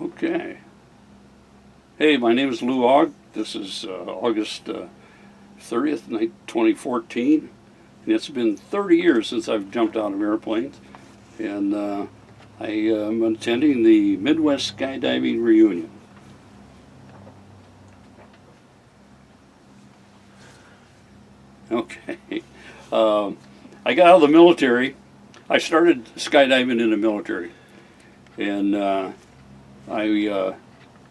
Okay. Hey, my name is Lou Ogg. This is August 30th, 2014. And it's been 30 years since I've jumped out of airplanes. And I am attending the Midwest Skydiving Reunion. Okay. I got out of the military. I started skydiving in the military. And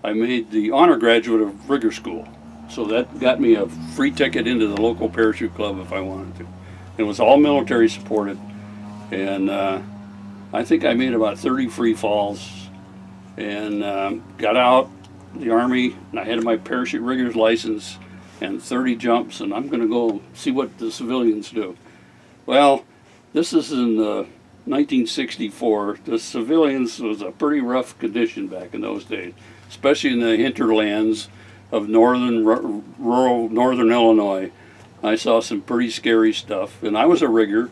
I made the honor graduate of rigger school. So that got me a free ticket into the local parachute club if I wanted to. It was all military supported. And I think I made about 30 free falls and got out the Army. And I had my parachute rigger's license and 30 jumps, and I'm going to go see what the civilians do. Well, this is in 1964. The civilians was a pretty rough condition back in those days, especially in the hinterlands of rural northern Illinois. I saw some pretty scary stuff, and I was a rigger,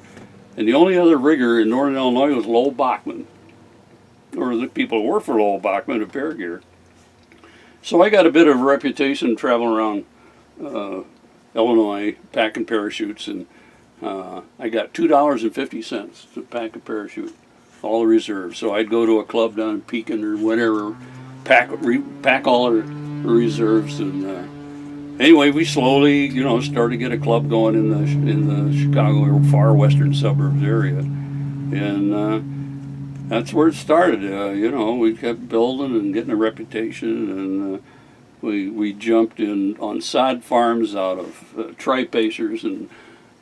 and the only other rigger in northern Illinois was Lowell Bachman, or the people who worked for Lowell Bachman at Paragear. So I got a bit of a reputation traveling around Illinois packing parachutes, and I got $2.50 to pack a parachute, all the reserves. So I'd go to a club down in Pekin or whatever, pack all the reserves, and anyway, we slowly, started to get a club going in the Chicago or far western suburbs area, and that's where it started. We kept building and getting a reputation, and we jumped in on sod farms out of tri-pacers, and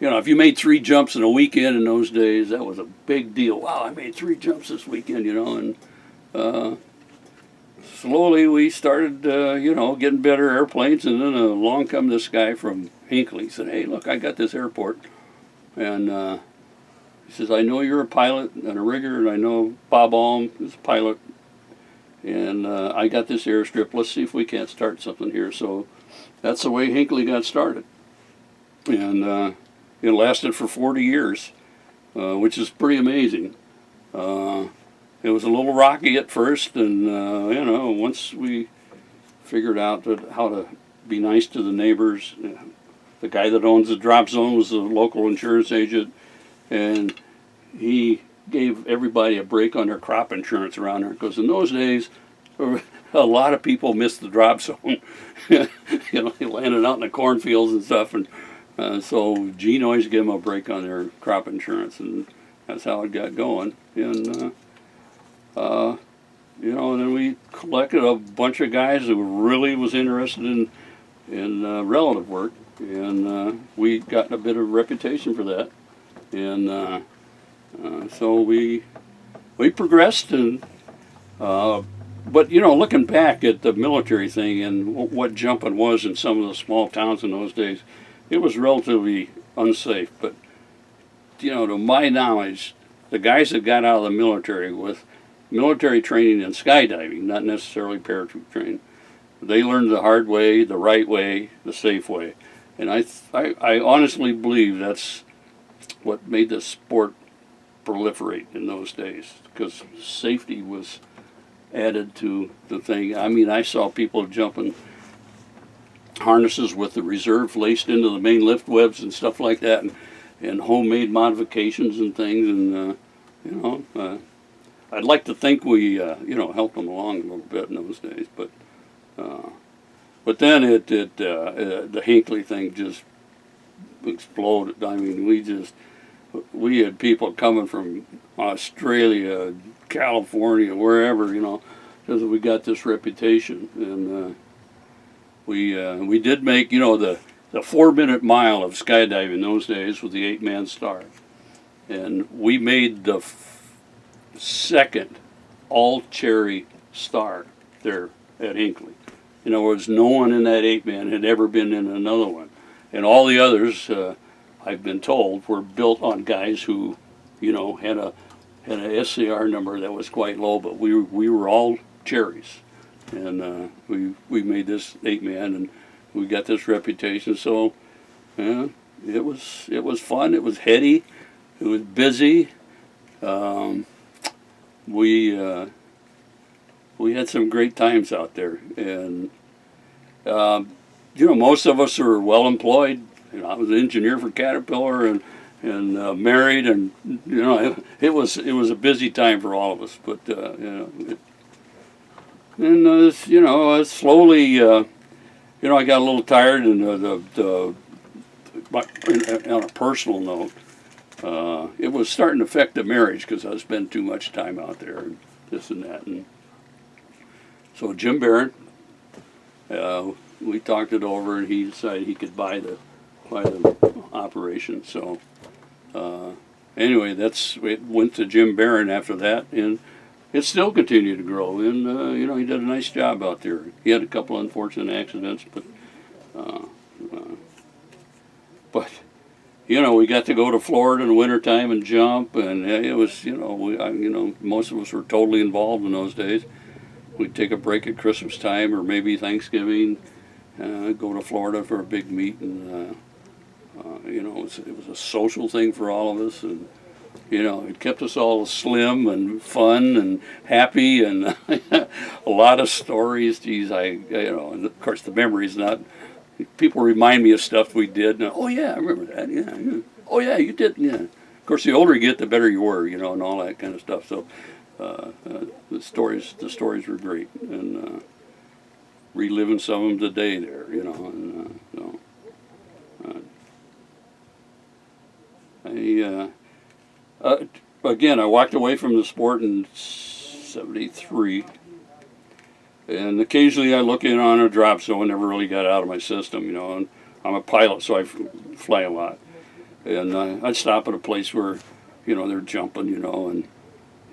if you made 3 jumps in a weekend in those days, that was a big deal. Wow, I made 3 jumps this weekend, and slowly we started, getting better airplanes, and then along come this guy from Hinckley. He said, "Hey, look, I got this airport," and he says, "I know you're a pilot and a rigger, and I know Bob Alm is a pilot, and I got this airstrip. Let's see if we can't start something here." So that's the way Hinckley got started, and it lasted for 40 years, which is pretty amazing. It was a little rocky at first, and once we figured out how to be nice to the neighbors, the guy that owns the drop zone was the local insurance agent, and he gave everybody a break on their crop insurance around there, because in those days, a lot of people missed the drop zone. They landed out in the cornfields and stuff, and so Gene always gave them a break on their crop insurance, and that's how it got going. And and then we collected a bunch of guys who really was interested in relative work, and we got a bit of a reputation for that, and so we progressed, and but looking back at the military thing and what jumping was in some of the small towns in those days, it was relatively unsafe. But to my knowledge, the guys that got out of the military with military training in skydiving, not necessarily parachute training, they learned the hard way, the right way, the safe way, and I honestly believe that's what made the sport proliferate in those days, because safety was added to the thing. I mean, I saw people jumping harnesses with the reserve laced into the main lift webs and stuff like that, and homemade modifications and things, and I'd like to think we helped them along a little bit in those days, but then the Hinckley thing just exploded. I mean, we had people coming from Australia, California, wherever, because we got this reputation, and we did make the 4-minute mile of skydiving in those days with the 8-man star, and we made the second all-cherry star there at Hinckley. In other words, no one in that 8-man had ever been in another one, and all the others, I've been told, were built on guys who, had an SCR number that was quite low, but we were all cherries, and we made this 8-man, and we got this reputation. So it was fun. It was heady. It was busy. We we had some great times out there, and you know, most of us are well employed. You know, I was an engineer for Caterpillar, and married, and you know, it was a busy time for all of us. But you know, and you know, slowly, you know, I got a little tired, and on a personal note, it was starting to affect the marriage because I was spending too much time out there, and this and that, and so Jim Barron, we talked it over, and he decided he could buy the operation. So anyway, it went to Jim Barron after that, and it still continued to grow. And you know, he did a nice job out there. He had a couple unfortunate accidents, but you know, we got to go to Florida in the wintertime and jump, and it was, you know, you know, most of us were totally involved in those days. We'd take a break at Christmas time or maybe Thanksgiving, go to Florida for a big meet, and you know, it was a social thing for all of us, and you know, it kept us all slim and fun and happy, and a lot of stories. Geez, you know, and of course the memories. Not people remind me of stuff we did. And, oh yeah, I remember that. Yeah, yeah. Oh yeah, you did. Yeah. Of course, the older you get, the better you were. You know, and all that kind of stuff. So the stories were great, and reliving some of them today there. You know, and so. Again, I walked away from the sport in '73, and occasionally I look in on a drop zone. Never really got out of my system, you know. And I'm a pilot, so I fly a lot, and I'd stop at a place where, you know, they're jumping, you know, and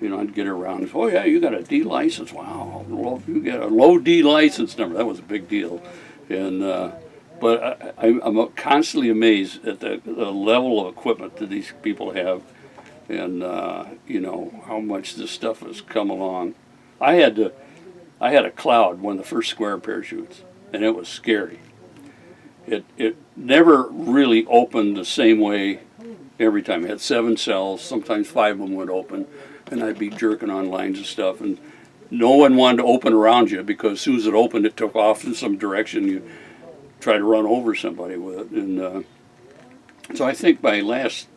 you know, I'd get around. Oh yeah, you got a D license? Wow, you get a low D license number. That was a big deal, and. But I'm constantly amazed at the level of equipment that these people have, and you know, how much this stuff has come along. I had a Cloud, one of the first square parachutes, and it was scary. It never really opened the same way every time. It had 7 cells, sometimes 5 of them would open, and I'd be jerking on lines and stuff, and no one wanted to open around you because as soon as it opened, it took off in some direction. You try to run over somebody with it, and so I think my last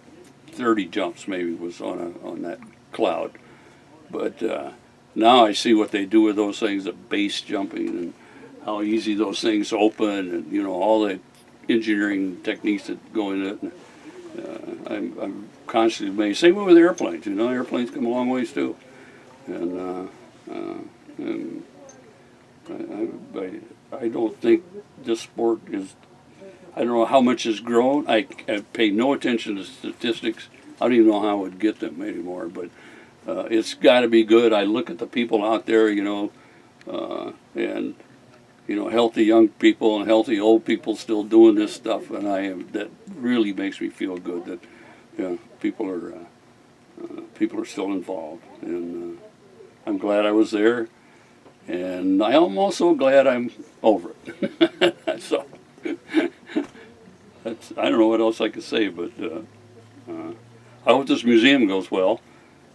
30 jumps maybe was on that Cloud, but now I see what they do with those things, the base jumping, and how easy those things open, and you know, all the engineering techniques that go in it. I'm constantly amazed. Same way with airplanes. You know, airplanes come a long ways too, and I don't think this sport is, I don't know how much has grown. I pay no attention to statistics. I don't even know how I would get them anymore, but it's got to be good. I look at the people out there, you know, and, you know, healthy young people and healthy old people still doing this stuff, and that really makes me feel good that, you know, people are still involved, and I'm glad I was there. And I'm also glad I'm over it. So I don't know what else I could say, but I hope this museum goes well,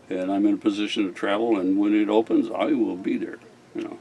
and I'm in a position to travel. And when it opens, I will be there. You know.